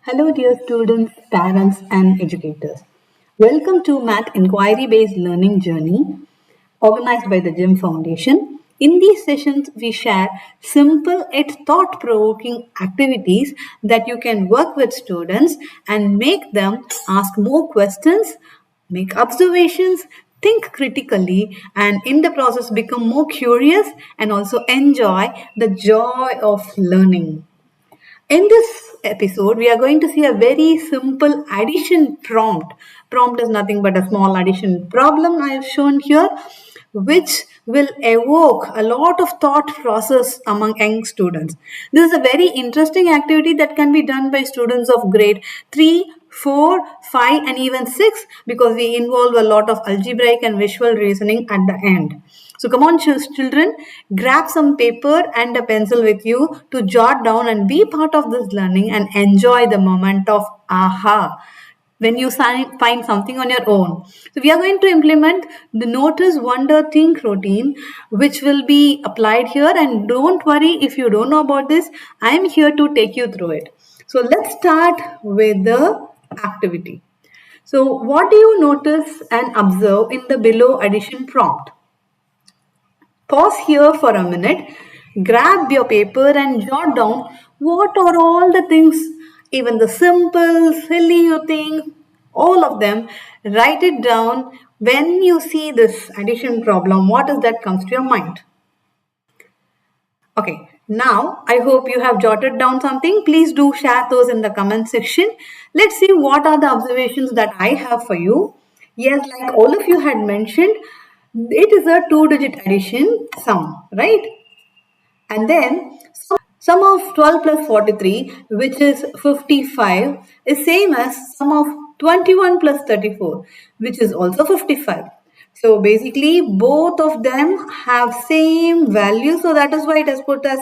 Hello, dear students, parents, and educators. Welcome to Math Inquiry Based Learning Journey organized by the GEM Foundation. In these sessions, we share simple yet thought provoking activities that you can work with students and make them ask more questions, make observations, think critically, and in the process become more curious and also enjoy the joy of learning. In this episode, we are going to see a very simple addition prompt. Prompt is nothing but a small addition problem I have shown here, which will evoke a lot of thought process among young students. This is a very interesting activity that can be done by students of grade 3, 4, 5, and even 6 because we involve a lot of algebraic and visual reasoning at the end. So come on, children, grab some paper and a pencil with you to jot down and be part of this learning and enjoy the moment of aha when you find something on your own. So we are going to implement the notice, wonder, think routine, which will be applied here. And don't worry if you don't know about this, I am here to take you through it. So let's start with the activity. So what do you notice and observe in the below addition prompt? Pause here for a minute, grab your paper and jot down what are all the things, even the simple, silly you think, all of them. Write it down. When you see this addition problem, what is that comes to your mind? Okay, now I hope you have jotted down something. Please do share those in the comment section. Let's see what are the observations that I have for you. Yes, like all of you had mentioned, it is a two-digit addition sum, right? And then sum of 12 plus 43, which is 55, is same as sum of 21 plus 34, which is also 55. So basically, both of them have same value. So that is why it has put as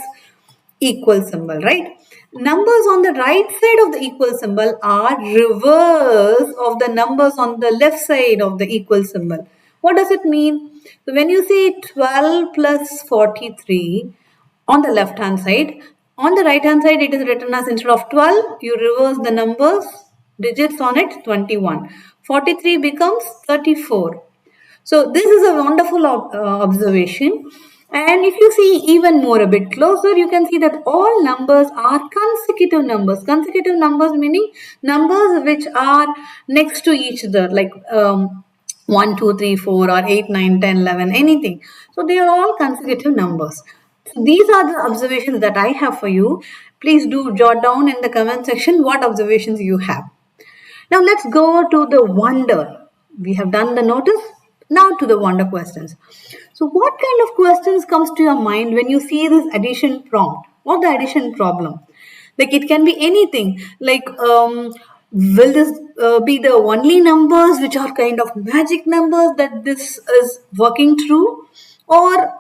equal symbol, right? Numbers on the right side of the equal symbol are reverse of the numbers on the left side of the equal symbol. What does it mean? So when you say 12 plus 43 on the left hand side, on the right hand side it is written as instead of 12, you reverse the numbers, digits on it, 21. 43 becomes 34. So this is a wonderful observation. And if you see even more a bit closer, you can see that all numbers are consecutive numbers. Consecutive numbers meaning numbers which are next to each other, like 1, 2, 3, 4 or 8, 9, 10, 11, anything. So they are all consecutive numbers. So these are the observations that I have for you. Please do jot down in the comment section what observations you have. Now let's go to the wonder. We have done the notice. Now to the wonder questions. So what kind of questions comes to your mind when you see this addition prompt or the addition problem? Like it can be anything. Like will this be the only numbers which are kind of magic numbers that this is working through, or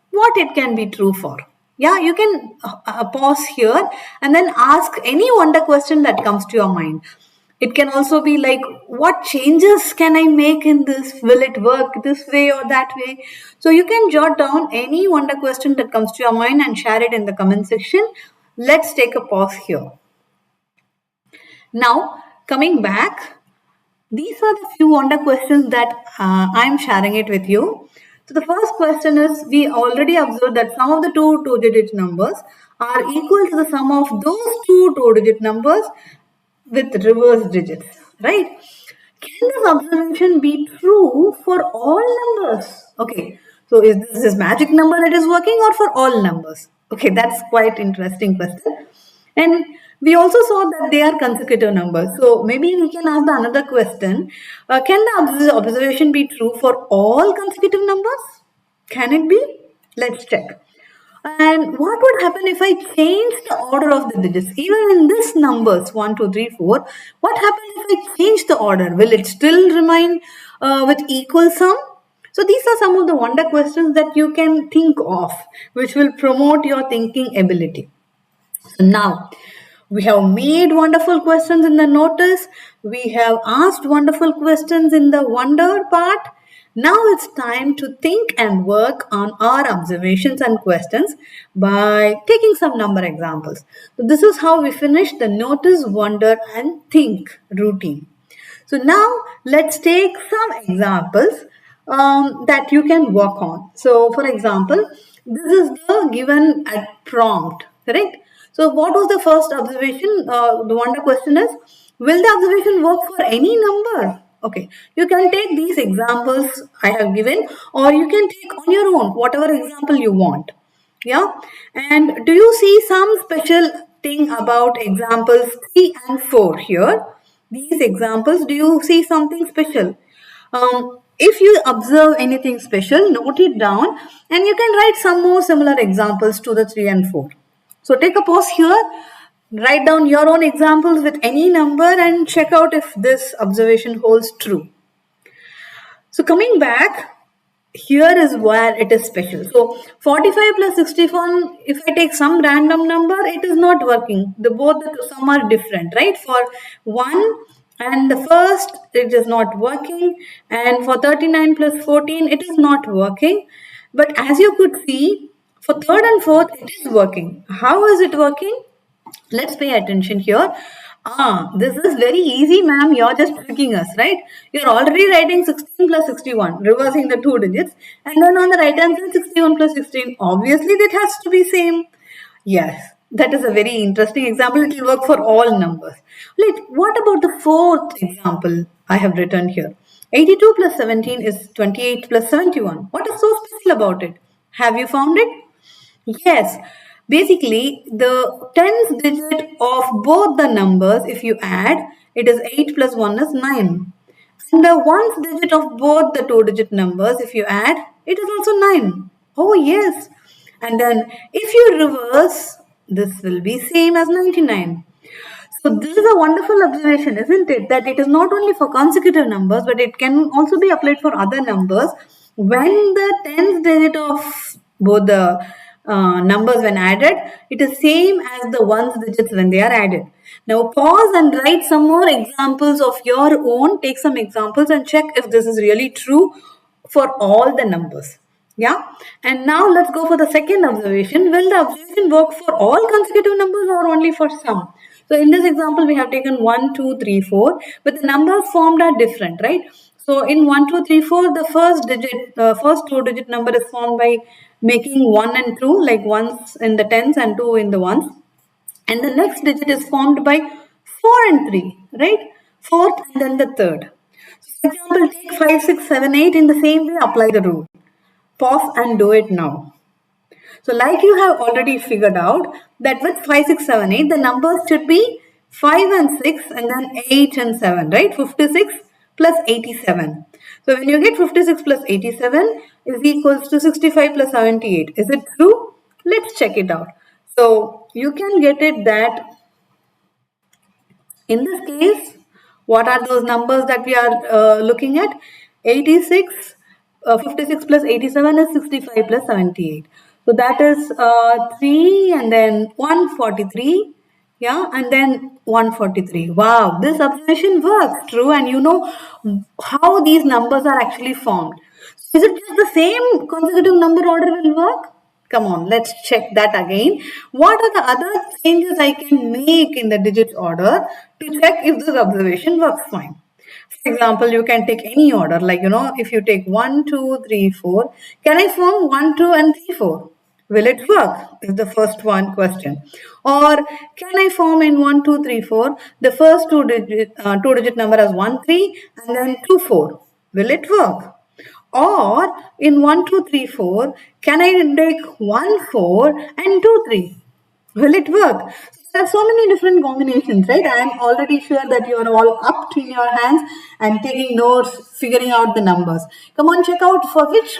what it can be true for? Yeah, you can pause here and then ask any wonder question that comes to your mind. It can also be like, what changes can I make in this? Will it work this way or that way? So you can jot down any wonder question that comes to your mind and share it in the comment section. Let's take a pause here. Now, coming back, these are the few wonder questions that I'm sharing it with you. So the first question is, we already observed that some of the two-digit numbers are equal to the sum of those two-digit numbers with reverse digits, right? Can this observation be true for all numbers? Okay, so is this magic number that is working or for all numbers? Okay, that's quite interesting question. And we also saw that they are consecutive numbers. So maybe we can ask the another question. Can the observation be true for all consecutive numbers? Can it be? Let's check. And what would happen if I change the order of the digits? Even in this numbers 1, 2, 3, 4, what happens if I change the order? Will it still remain with equal sum? So these are some of the wonder questions that you can think of, which will promote your thinking ability. So now we have made wonderful questions in the notice. We have asked wonderful questions in the wonder part. Now it's time to think and work on our observations and questions by taking some number examples. So this is how we finish the notice, wonder and think routine. So now let's take some examples that you can work on. So for example, this is the given at prompt, correct? So what was the first observation? The wonder question is, will the observation work for any number? Okay, you can take these examples I have given, or you can take on your own, whatever example you want. Yeah, and do you see some special thing about examples 3 and 4 here? These examples, do you see something special? If you observe anything special, note it down and you can write some more similar examples to the 3 and 4. So take a pause here, write down your own examples with any number and check out if this observation holds true. So coming back, here is where it is special. So 45 plus 61, if I take some random number, it is not working. Both some are different, right? For 1 and the first, it is not working. And for 39 plus 14, it is not working. But as you could see, for third and fourth, it is working. How is it working? Let's pay attention here. This is very easy, ma'am. You're just tricking us, right? You're already writing 16 plus 61, reversing the two digits. And then on the right hand side, 61 plus 16. Obviously, that has to be same. Yes, that is a very interesting example. It will work for all numbers. What about the fourth example I have written here? 82 plus 17 is 28 plus 71. What is so special about it? Have you found it? Yes, basically the tens digit of both the numbers, if you add, it is 8 plus 1 is 9. And the ones digit of both the two digit numbers, if you add, it is also 9. Oh yes. And then if you reverse, this will be same as 99. So this is a wonderful observation, isn't it? That it is not only for consecutive numbers, but it can also be applied for other numbers when the tens digit of both the numbers when added, it is same as the ones digits when they are added. Now pause and write some more examples of your own. Take some examples and check if this is really true for all the numbers. Yeah. And now let's go for the second observation. Will the observation work for all consecutive numbers or only for some? So in this example, we have taken 1, 2, 3, 4, but the numbers formed are different, right? So in 1, 2, 3, 4, the first two digit number is formed by making 1 and 2, like ones in the tens and 2 in the ones. And the next digit is formed by 4 and 3, right? Fourth and then the third. So for example, take 5, 6, 7, 8 in the same way, apply the rule. Pause and do it now. So like you have already figured out that with 5, 6, 7, 8, the numbers should be 5 and 6 and then 8 and 7, right? 56 plus 87. So when you get 56 plus 87 is equals to 65 plus 78. Is it true? Let's check it out. So you can get it that in this case, what are those numbers that we are looking at? 86, 56 plus 87 is 65 plus 78. So that is 3 and then 143. Yeah, and then 143. Wow, this observation works, true. And you know how these numbers are actually formed. So is it just the same consecutive number order will work? Come on, let's check that again. What are the other changes I can make in the digits order to check if this observation works fine? For example, you can take any order, like, if you take 1, 2, 3, 4, can I form 1, 2 and 3, 4? Will it work? Is the first one question. Or can I form in 1, 2, 3, 4, the first two digit number as 1, 3 and then 2, 4? Will it work? Or in 1, 2, 3, 4, can I take 1, 4 and 2, 3? Will it work? There are so many different combinations, right? I am already sure that you are all up to your hands and taking notes, figuring out the numbers. Come on, check out for which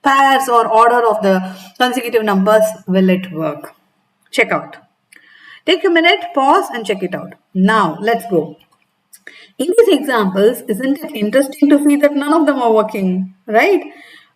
pairs or order of the consecutive numbers will it work. Check out. Take a minute, pause and check it out. Now, let's go. In these examples, isn't it interesting to see that none of them are working, right?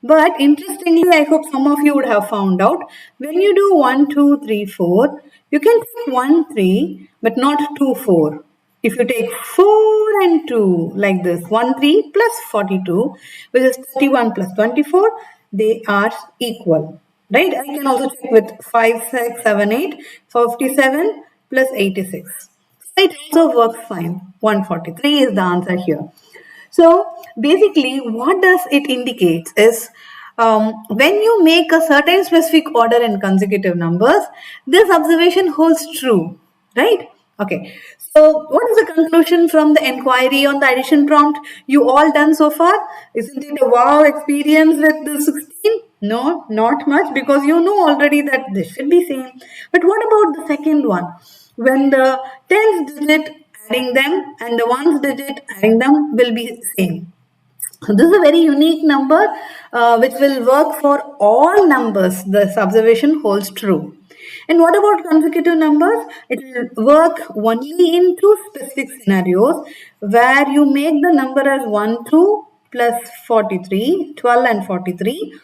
But interestingly, I hope some of you would have found out, when you do 1, 2, 3, 4, you can take 1, 3, but not 2, 4. If you take 4 and 2 like this, 1, 3 plus 42, which is 31 plus 24, they are equal. Right? I can also check with 5, 6, 7, 8, 57 plus 86. It also works fine. 143 is the answer here. So basically, what does it indicate is when you make a certain specific order in consecutive numbers, this observation holds true, right? Okay. So what is the conclusion from the inquiry on the addition prompt? You all done so far? Isn't it a wow experience with the 16? No, not much, because you know already that this should be same. But what about the second one? When the tens digit adding them and the ones digit adding them will be same. So this is a very unique number which will work for all numbers. This observation holds true. And what about consecutive numbers? It will work only in two specific scenarios where you make the number as 1, 2 plus 43, 12 and 43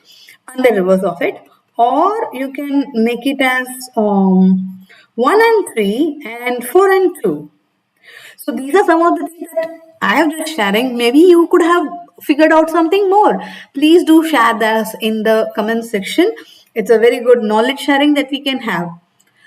and the reverse of it. Or you can make it as 1 and 3 and 4 and 2. So these are some of the things that I have just sharing. Maybe you could have figured out something more. Please do share that in the comment section. It's a very good knowledge sharing that we can have.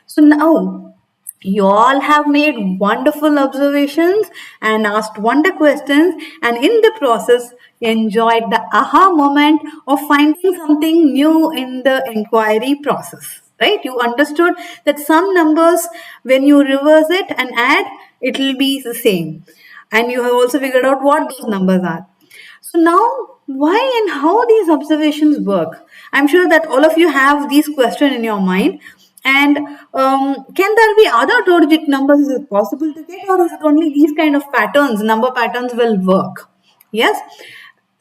So now you all have made wonderful observations and asked wonder questions, and in the process enjoyed the aha moment of finding something new in the inquiry process. Right? You understood that some numbers, when you reverse it and add, it will be the same. And you have also figured out what those numbers are. So now, why and how these observations work? I'm sure that all of you have these questions in your mind. And can there be other two-digit numbers? Is it possible to get, or is it only these kind of patterns, number patterns will work? Yes,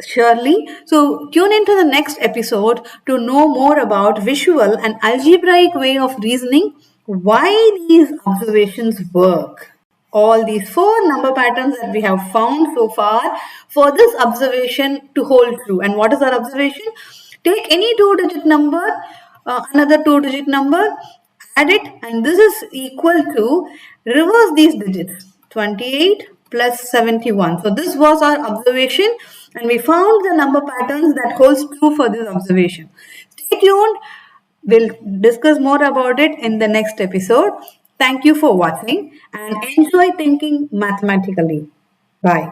surely. So tune into the next episode to know more about visual and algebraic way of reasoning, why these observations work. All these four number patterns that we have found so far for this observation to hold true. And what is our observation? Take any two-digit number, another two-digit number, add it, and this is equal to, reverse these digits, 28 plus 71. So this was our observation, and we found the number patterns that holds true for this observation. Stay tuned. We'll discuss more about it in the next episode. Thank you for watching and enjoy thinking mathematically. Bye.